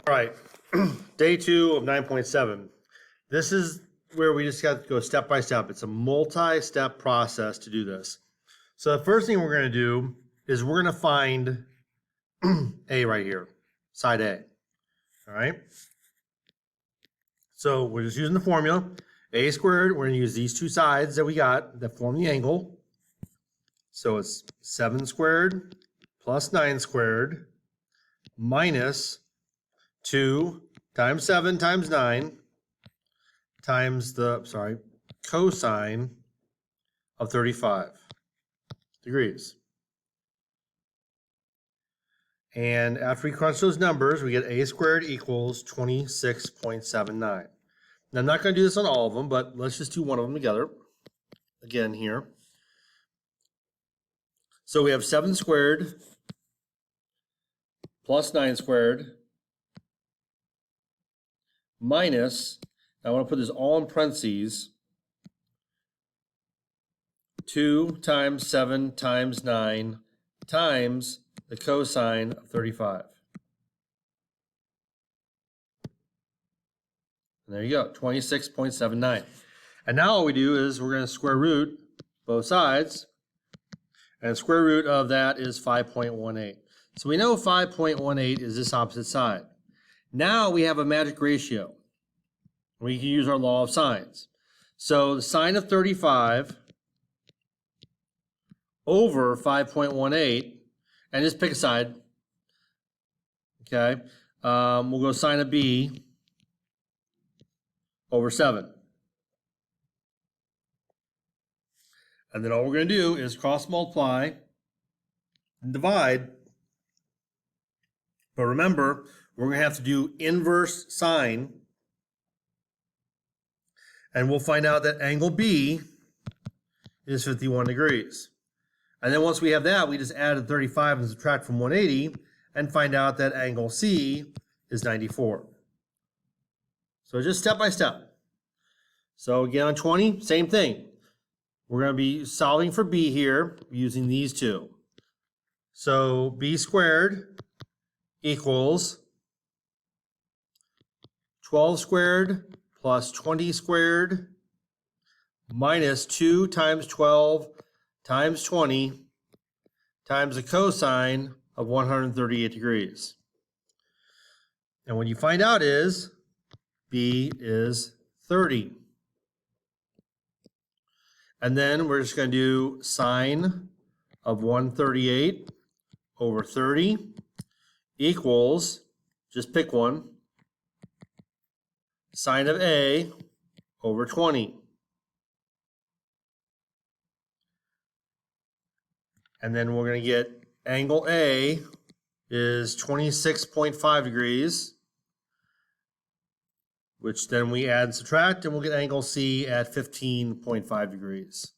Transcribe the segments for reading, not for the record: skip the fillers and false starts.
All right, day 2 of 9.7. This is where we just got to go step by step. It's a multi-step process to do this. So the first thing we're going to do is we're going to find A right here, side A. All right. So we're just using the formula. A squared, we're going to use these two sides that we got that form the angle. So it's 7 squared plus 9 squared minus 2 times 7 times 9 times the, cosine of 35 degrees. And after we crunch those numbers, we get a squared equals 26.79. Now, I'm not going to do this on all of them, but let's just do one of them together again here. So we have 7 squared plus 9 squared minus, I want to put this all in parentheses, 2 times 7 times 9 times the cosine of 35. And there you go, 26.79. And now all we do is we're going to square root both sides. And the square root of that is 5.18. So we know 5.18 is this opposite side. Now we have a magic ratio. We can use our law of sines. So the sine of 35 over 5.18, and just pick a side. Okay, we'll go sine of B over 7. And then all we're going to do is cross multiply and divide. But remember, we're going to have to do inverse sine. And we'll find out that angle B is 51 degrees. And then once we have that, we just add 35 and subtract from 180 and find out that angle C is 94. So just step by step. So again on 20, same thing. We're going to be solving for B here using these two. So B squared equals 12 squared plus 20 squared minus 2 times 12 times 20 times the cosine of 138 degrees. And what you find out is B is 30. And then we're just going to do sine of 138 over 30 equals, just pick one, sine of A over 20. And then we're going to get angle A is 26.5 degrees, which then we add and subtract, and we'll get angle C at 15.5 degrees.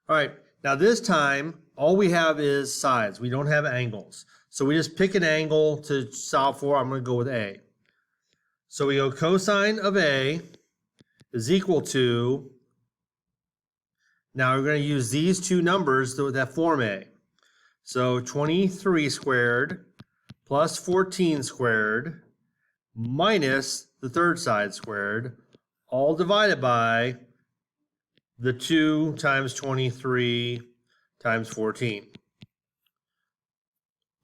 All right, now this time, all we have is sides. We don't have angles. So we just pick an angle to solve for. I'm going to go with A. So we go cosine of A is equal to, now we're going to use these two numbers that form A. So 23 squared plus 14 squared minus the third side squared, all divided by the 2 times 23 times 14.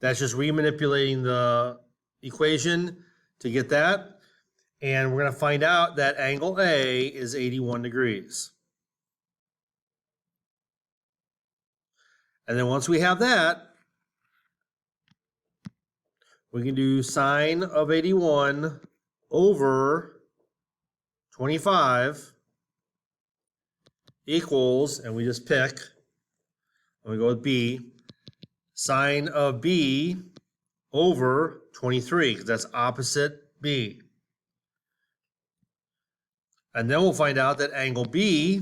That's just remanipulating the equation to get that. And we're going to find out that angle A is 81 degrees. And then once we have that, we can do sine of 81 over 25 equals, and we just pick, and we go with B, sine of B over 23, because that's opposite B. And then we'll find out that angle B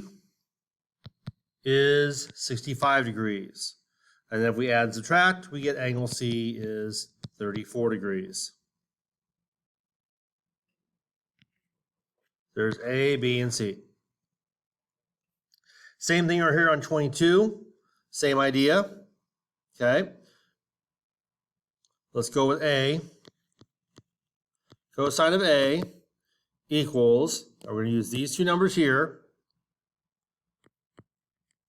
is 65 degrees. And then if we add and subtract, we get angle C is 34 degrees. There's A, B, and C. Same thing right here on 22. Same idea. Okay. let's go with A. Cosine of A equals, we're going to use these two numbers here,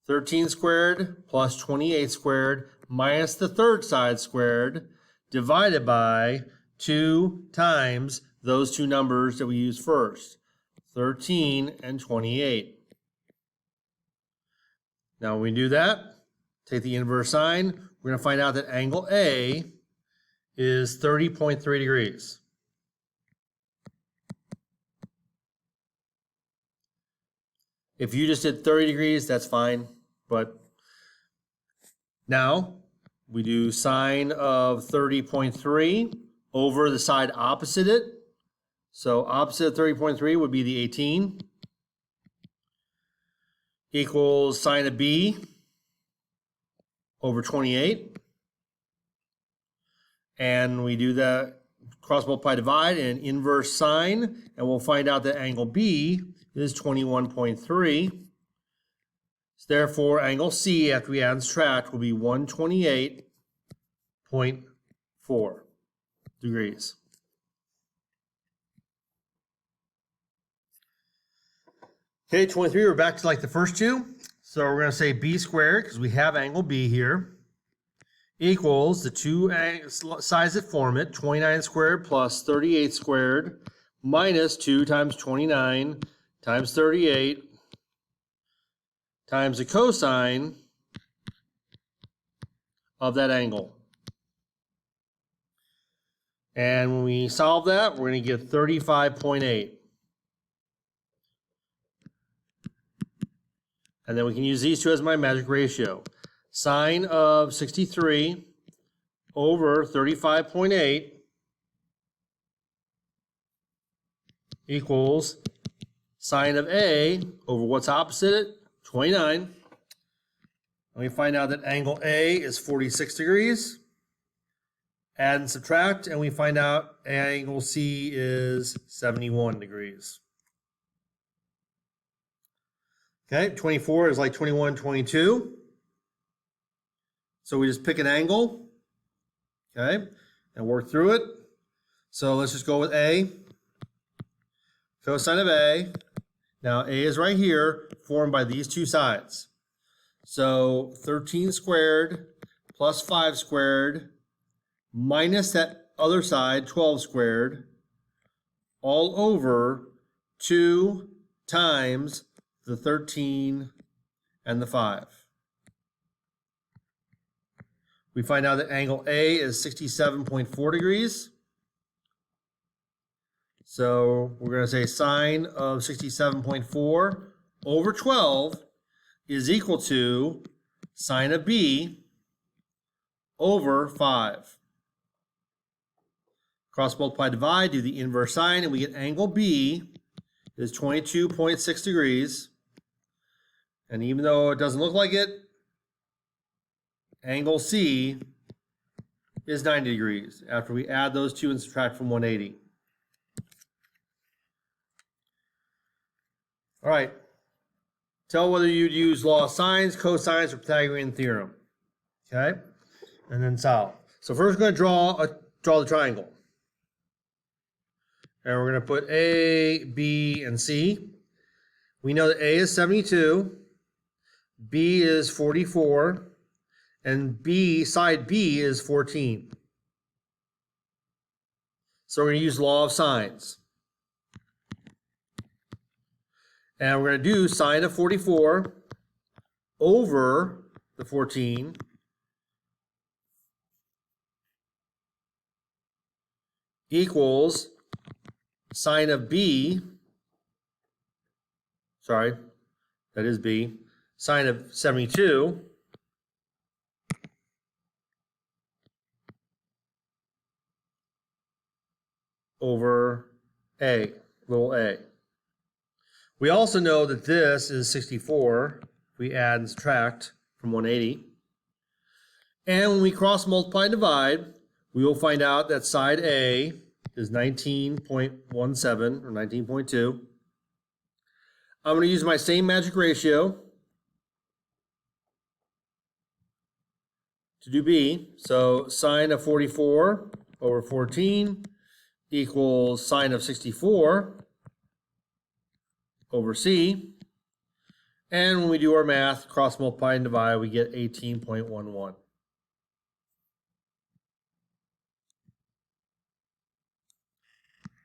13 squared plus 28 squared minus the third side squared divided by 2 times those two numbers that we used first, 13 and 28. Now when we do that, take the inverse sine, we're going to find out that angle A is 30.3 degrees. If you just did 30 degrees, that's fine. But now we do sine of 30.3 over the side opposite it. So opposite of 30.3 would be the 18 equals sine of B over 28. And we do that cross multiply divide and inverse sine, and we'll find out that angle B is 21.3. So therefore, angle C, after we add and subtract, will be 128.4 degrees. Okay, 23, we're back to like the first two. So we're going to say B squared, because we have angle B here, equals the two sides that form it, 29 squared plus 38 squared, minus 2 times 29 times 38 times the cosine of that angle. And when we solve that, we're going to get 35.8. And then we can use these two as my magic ratio. Sine of 63 over 35.8 equals sine of A over what's opposite it, 29. And we find out that angle A is 46 degrees. Add and subtract, and we find out angle C is 71 degrees. Okay, 24 is like 21, 22. So we just pick an angle, okay, and work through it. So let's just go with A. Cosine of A. Now A is right here, formed by these two sides. So 13 squared plus 5 squared minus that other side, 12 squared, all over 2 times the 13 and the 5. We find out that angle A is 67.4 degrees. So we're going to say sine of 67.4 over 12 is equal to sine of B over 5. Cross multiply divide, do the inverse sine, and we get angle B is 22.6 degrees. And even though it doesn't look like it, angle C is 90 degrees after we add those two and subtract from 180. All right. Tell whether you'd use law of sines, cosines, or Pythagorean theorem. Okay? And then solve. So first we're going to draw the triangle. And we're going to put A, B, and C. We know that A is 72, B is 44, and side B is 14. So we're going to use law of sines. And we're going to do sine of 44 over the 14 equals sine of B, sorry, that is B, sine of 72 over A, little a. We also know that this is 64. We add and subtract from 180. And when we cross multiply and divide, we will find out that side A is 19.17 or 19.2. I'm going to use my same magic ratio to do B. So sine of 44 over 14 equals sine of 64 over C. And when we do our math, cross multiply and divide, we get 18.11.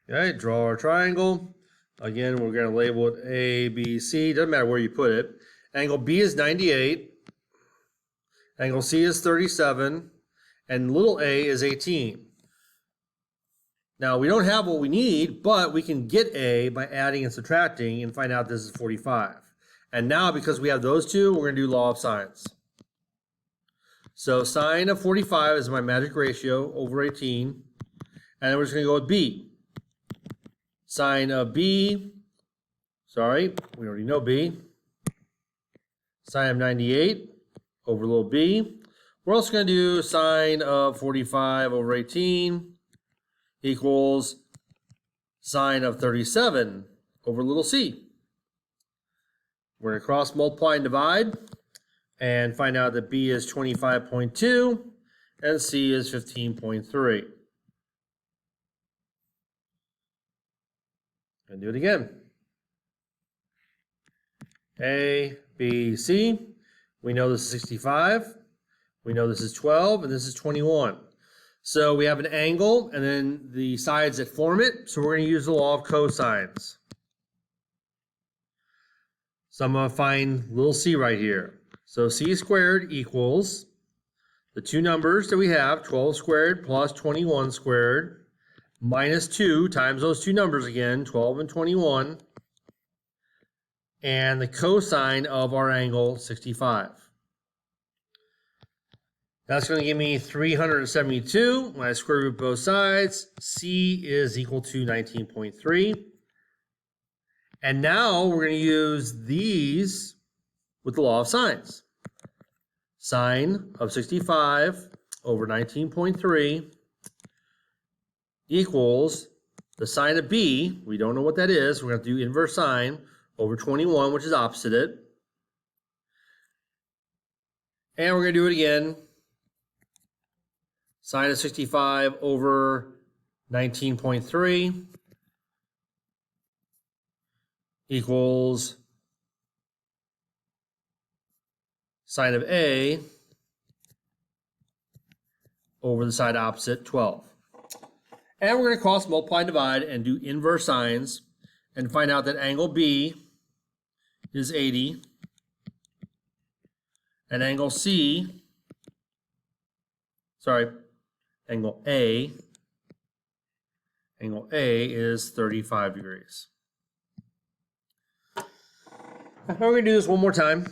All right, draw our triangle. Again, we're going to label it A, B, C. Doesn't matter where you put it. Angle B is 98. Angle C is 37. And little a is 18. Now, we don't have what we need, but we can get A by adding and subtracting and find out this is 45. And now, because we have those two, we're going to do law of sines. So sine of 45 is my magic ratio over 18. And then we're just going to go with B. Sine of B, sorry, we already know B. Sine of 98 over little b. We're also going to do sine of 45 over 18 equals sine of 37 over little c. We're going to cross multiply and divide and find out that B is 25.2 and C is 15.3. And do it again. A, B, C. We know this is 65. We know this is 12 and this is 21. So we have an angle and then the sides that form it. So we're going to use the law of cosines. So I'm going to find little c right here. So c squared equals the two numbers that we have, 12 squared plus 21 squared, minus 2 times those two numbers again, 12 and 21, and the cosine of our angle, 65. That's going to give me 372. When I square root both sides, c is equal to 19.3. And now we're going to use these with the law of sines. Sine of 65 over 19.3 equals the sine of b. We don't know what that is. We're going to do inverse sine over 21, which is opposite it. And we're going to do it again. Sine of 65 over 19.3 equals sine of A over the side opposite, 12. And we're going to cross multiply and divide and do inverse sines and find out that angle B is 80 and angle angle A is 35 degrees. We're going to do this one more time.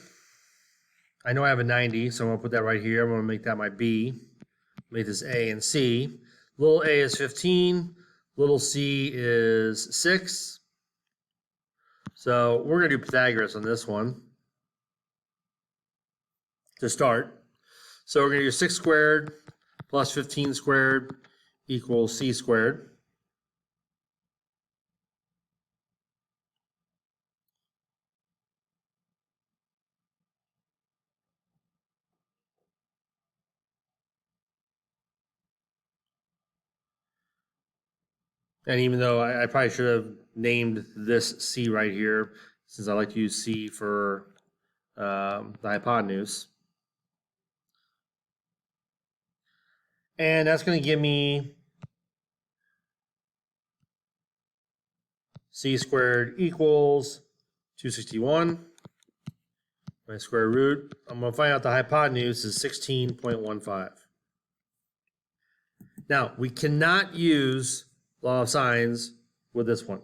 I know I have a 90, so I'm going to put that right here. I'm going to make that my B. Make this A and C. Little a is 15. Little c is 6. So we're going to do Pythagoras on this one to start. So we're going to do 6 squared plus 15 squared equals c squared. And even though I probably should have named this C right here, since I like to use C for the hypotenuse. And that's going to give me C squared equals 261. My square root. I'm going to find out the hypotenuse is 16.15. Now, we cannot use law of sines with this one.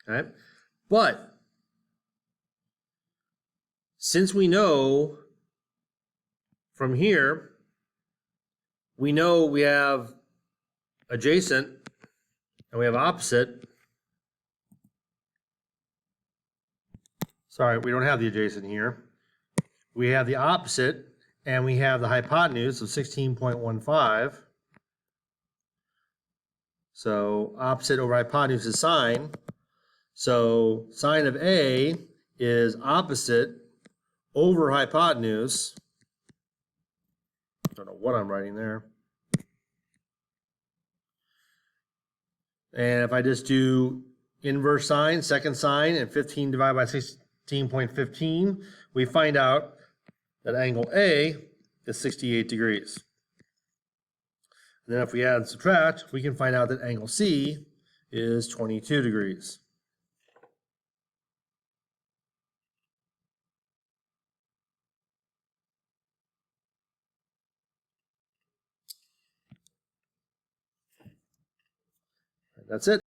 Okay? But since we know from here, we know we have adjacent and we have opposite. Sorry, we don't have the adjacent here. We have the opposite. And we have the hypotenuse of 16.15. So opposite over hypotenuse is sine. So sine of A is opposite over hypotenuse. I don't know what I'm writing there. And if I just do inverse sine, second sine, and 15 divided by 16.15, we find out that angle A is 68 degrees. And then if we add and subtract, we can find out that angle C is 22 degrees. That's it.